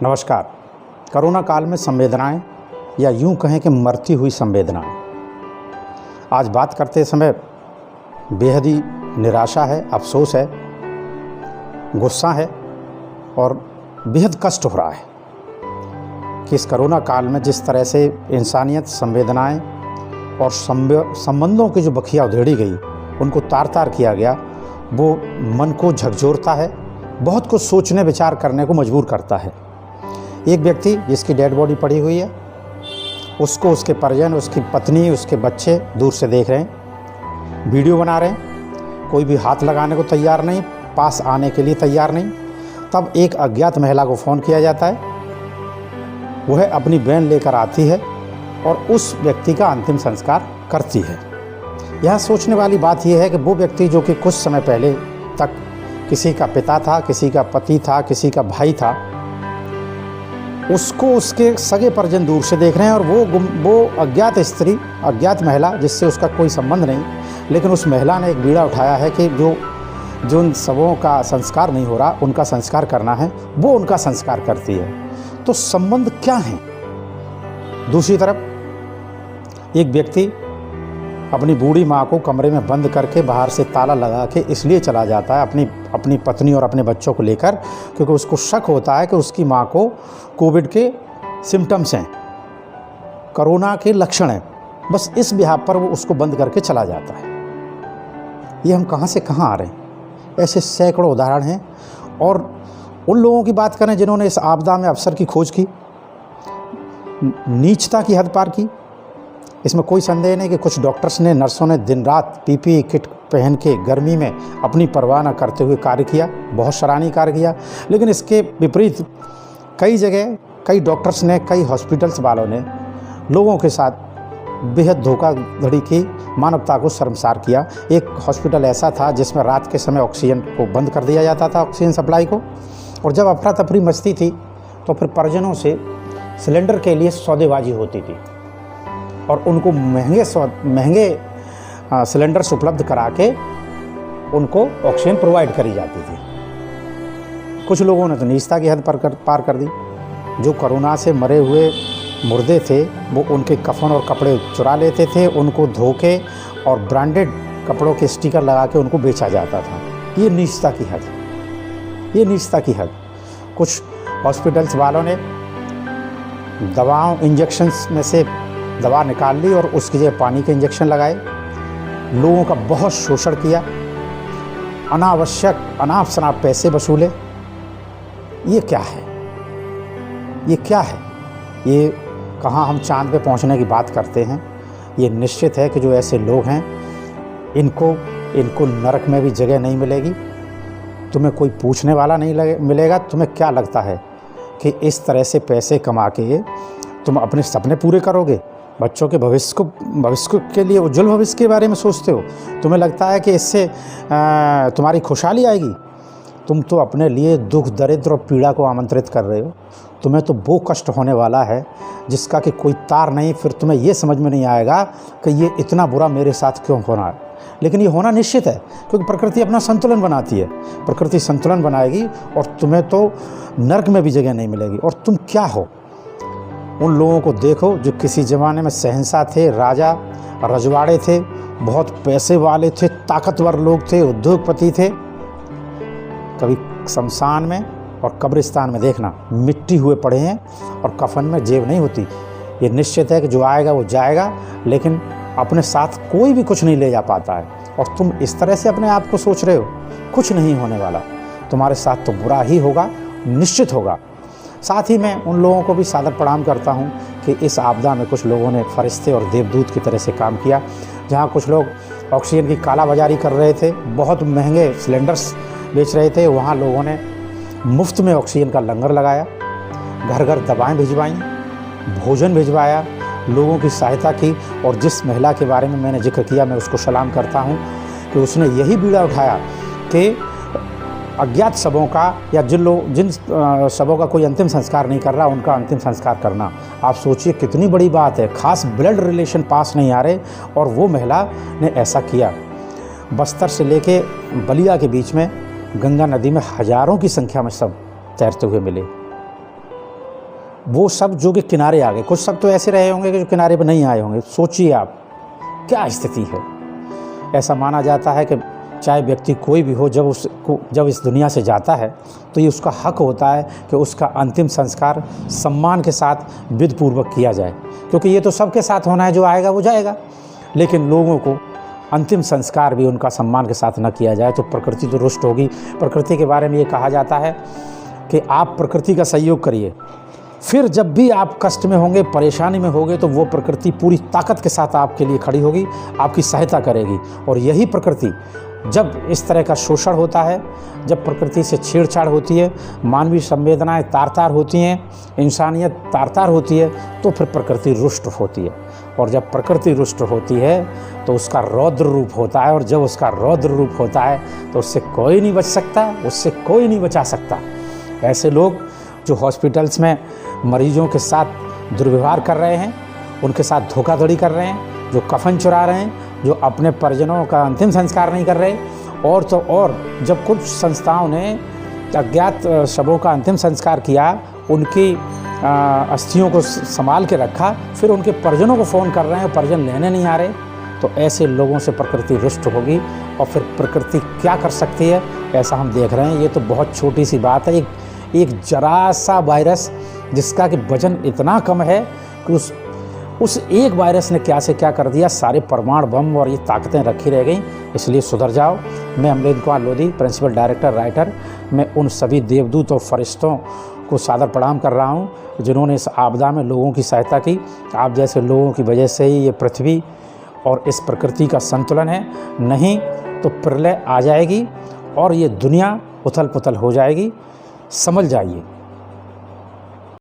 नमस्कार। कोरोना काल में संवेदनाएं या यूं कहें कि मरती हुई संवेदनाएं आज बात करते समय बेहद ही निराशा है, अफसोस है, गुस्सा है और बेहद कष्ट हो रहा है कि इस कोरोना काल में जिस तरह से इंसानियत, संवेदनाएं और संबंधों की जो बखिया उधेड़ी गई, उनको तार तार किया गया, वो मन को झकझोरता है, बहुत कुछ सोचने विचार करने को मजबूर करता है। एक व्यक्ति जिसकी डेड बॉडी पड़ी हुई है, उसको उसके परिजन, उसकी पत्नी, उसके बच्चे दूर से देख रहे हैं, वीडियो बना रहे हैं, कोई भी हाथ लगाने को तैयार नहीं, पास आने के लिए तैयार नहीं। तब एक अज्ञात महिला को फ़ोन किया जाता है, वह अपनी बहन लेकर आती है और उस व्यक्ति का अंतिम संस्कार करती है। यहाँ सोचने वाली बात यह है कि वो व्यक्ति जो कि कुछ समय पहले तक किसी का पिता था, किसी का पति था, किसी का भाई था, उसको उसके सगे परिजन दूर से देख रहे हैं और वो अज्ञात स्त्री, अज्ञात महिला जिससे उसका कोई संबंध नहीं, लेकिन उस महिला ने एक बीड़ा उठाया है कि जो उन सबों का संस्कार नहीं हो रहा, उनका संस्कार करना है, वो उनका संस्कार करती है। तो संबंध क्या है? दूसरी तरफ एक व्यक्ति अपनी बूढ़ी माँ को कमरे में बंद करके बाहर से ताला लगा के इसलिए चला जाता है अपनी पत्नी और अपने बच्चों को लेकर, क्योंकि उसको शक होता है कि उसकी माँ को कोविड के सिम्टम्स हैं, कोरोना के लक्षण हैं। बस इस बिहार पर वो उसको बंद करके चला जाता है। ये हम कहाँ से कहाँ आ रहे हैं? ऐसे सैकड़ों उदाहरण हैं। और उन लोगों की बात करें जिन्होंने इस आपदा में अवसर की खोज की, नीचता की हद पार की। इसमें कोई संदेह नहीं कि कुछ डॉक्टर्स ने, नर्सों ने दिन रात पीपीई किट पहन के गर्मी में अपनी परवाह न करते हुए कार्य किया, बहुत सराहनीय कार्य किया। लेकिन इसके विपरीत कई जगह कई डॉक्टर्स ने, कई हॉस्पिटल्स वालों ने लोगों के साथ बेहद धोखाधड़ी की, मानवता को शर्मसार किया। एक हॉस्पिटल ऐसा था जिसमें रात के समय ऑक्सीजन को बंद कर दिया जाता था, ऑक्सीजन सप्लाई को, और जब अफरा तफरी मचती थी तो फिर परिजनों से सिलेंडर के लिए सौदेबाजी होती थी और उनको महंगे सिलेंडर्स उपलब्ध करा के उनको ऑक्सीजन प्रोवाइड करी जाती थी। कुछ लोगों ने तो नीचता की हद पार कर दी। जो कोरोना से मरे हुए मुर्दे थे वो उनके कफन और कपड़े चुरा लेते थे, उनको धो के और ब्रांडेड कपड़ों के स्टिकर लगा के उनको बेचा जाता था। ये नीचता की हद, ये नीचता की हद। कुछ हॉस्पिटल्स वालों ने दवाओं, इंजेक्शन्स में से दवा निकाल ली और उसकी जगह पानी के इंजेक्शन लगाए। लोगों का बहुत शोषण किया, अनावश्यक अनाप शनाप पैसे वसूले। ये क्या है? ये क्या है? ये कहाँ हम चांद पे पहुँचने की बात करते हैं? ये निश्चित है कि जो ऐसे लोग हैं इनको नरक में भी जगह नहीं मिलेगी। तुम्हें कोई पूछने वाला नहीं मिलेगा। तुम्हें क्या लगता है कि इस तरह से पैसे कमा के तुम अपने सपने पूरे करोगे? बच्चों के भविष्य के लिए, उज्जवल भविष्य के बारे में सोचते हो? तुम्हें लगता है कि इससे तुम्हारी खुशहाली आएगी? तुम तो अपने लिए दुख, दरिद्र और पीड़ा को आमंत्रित कर रहे हो। तुम्हें तो वो कष्ट होने वाला है जिसका कि कोई तार नहीं। फिर तुम्हें ये समझ में नहीं आएगा कि ये इतना बुरा मेरे साथ क्यों हो रहा है। लेकिन ये होना निश्चित है, क्योंकि प्रकृति अपना संतुलन बनाती है। प्रकृति संतुलन बनाएगी और तुम्हें तो नर्क में भी जगह नहीं मिलेगी। और तुम क्या हो? उन लोगों को देखो जो किसी ज़माने में शहंशाह थे, राजा रजवाड़े थे, बहुत पैसे वाले थे, ताकतवर लोग थे, उद्योगपति थे। कभी शमशान में और कब्रिस्तान में देखना मिट्टी हुए पड़े हैं और कफन में जेब नहीं होती। ये निश्चित है कि जो आएगा वो जाएगा, लेकिन अपने साथ कोई भी कुछ नहीं ले जा पाता है। और तुम इस तरह से अपने आप को सोच रहे हो, कुछ नहीं होने वाला, तुम्हारे साथ तो बुरा ही होगा, निश्चित होगा। साथ ही मैं उन लोगों को भी सादर प्रणाम करता हूं कि इस आपदा में कुछ लोगों ने फरिश्ते और देवदूत की तरह से काम किया। जहां कुछ लोग ऑक्सीजन की कालाबाजारी कर रहे थे, बहुत महंगे सिलेंडर्स बेच रहे थे, वहां लोगों ने मुफ्त में ऑक्सीजन का लंगर लगाया, घर घर दवाएं भिजवाईं, भोजन भिजवाया, लोगों की सहायता की। और जिस महिला के बारे में मैंने जिक्र किया, मैं उसको सलाम करता हूँ कि उसने यही बीड़ा उठाया कि अज्ञात शवों का, या जिन शवों का कोई अंतिम संस्कार नहीं कर रहा, उनका अंतिम संस्कार करना। आप सोचिए कितनी बड़ी बात है। खास ब्लड रिलेशन पास नहीं आ रहे और वो महिला ने ऐसा किया। बस्तर से लेके बलिया के बीच में गंगा नदी में हजारों की संख्या में सब तैरते हुए मिले। वो सब जो कि किनारे आ गए, कुछ सब तो ऐसे रहे होंगे कि जो किनारे पर नहीं आए होंगे। सोचिए आप क्या स्थिति है। ऐसा माना जाता है कि चाहे व्यक्ति कोई भी हो, जब इस दुनिया से जाता है तो ये उसका हक होता है कि उसका अंतिम संस्कार सम्मान के साथ विधिपूर्वक किया जाए, क्योंकि ये तो सबके साथ होना है, जो आएगा वो जाएगा। लेकिन लोगों को अंतिम संस्कार भी उनका सम्मान के साथ न किया जाए तो प्रकृति तो रुष्ट होगी। प्रकृति के बारे में ये कहा जाता है कि आप प्रकृति का सहयोग करिए, फिर जब भी आप कष्ट में होंगे, परेशानी में होंगे, तो वो प्रकृति पूरी ताकत के साथ आपके लिए खड़ी होगी, आपकी सहायता करेगी। और यही प्रकृति जब इस तरह का शोषण होता है, जब प्रकृति से छेड़छाड़ होती है, मानवीय संवेदनाएं तार-तार होती हैं, इंसानियत तार-तार होती है, तो फिर प्रकृति रुष्ट होती है। और जब प्रकृति रुष्ट होती है तो उसका रौद्र रूप होता है, और जब उसका रौद्र रूप होता है तो उससे कोई नहीं बच सकता, उससे कोई नहीं बचा सकता। ऐसे लोग जो हॉस्पिटल्स में मरीजों के साथ दुर्व्यवहार कर रहे हैं, उनके साथ धोखाधड़ी कर रहे हैं, जो कफन चुरा रहे हैं, जो अपने परिजनों का अंतिम संस्कार नहीं कर रहे, और तो और जब कुछ संस्थाओं ने अज्ञात शवों का अंतिम संस्कार किया, उनकी अस्थियों को संभाल के रखा, फिर उनके परिजनों को फ़ोन कर रहे हैं, परिजन लेने नहीं आ रहे, तो ऐसे लोगों से प्रकृति रुष्ट होगी। और फिर प्रकृति क्या कर सकती है, ऐसा हम देख रहे हैं। ये तो बहुत छोटी सी बात है, एक जरा सा वायरस जिसका कि वजन इतना कम है कि उस एक वायरस ने क्या से क्या कर दिया, सारे परमाणु बम और ये ताकतें रखी रह गई। इसलिए सुधर जाओ। मैं Amarendra Kumar Lodhi, principal director writer, मैं उन सभी देवदूत और फरिश्तों को सादर प्रणाम कर रहा हूँ जिन्होंने इस आपदा में लोगों की सहायता की। आप जैसे लोगों की वजह से ही ये पृथ्वी और इस प्रकृति का संतुलन है, नहीं तो प्रलय आ जाएगी और ये दुनिया उथल पुथल हो जाएगी। समझ जाइए।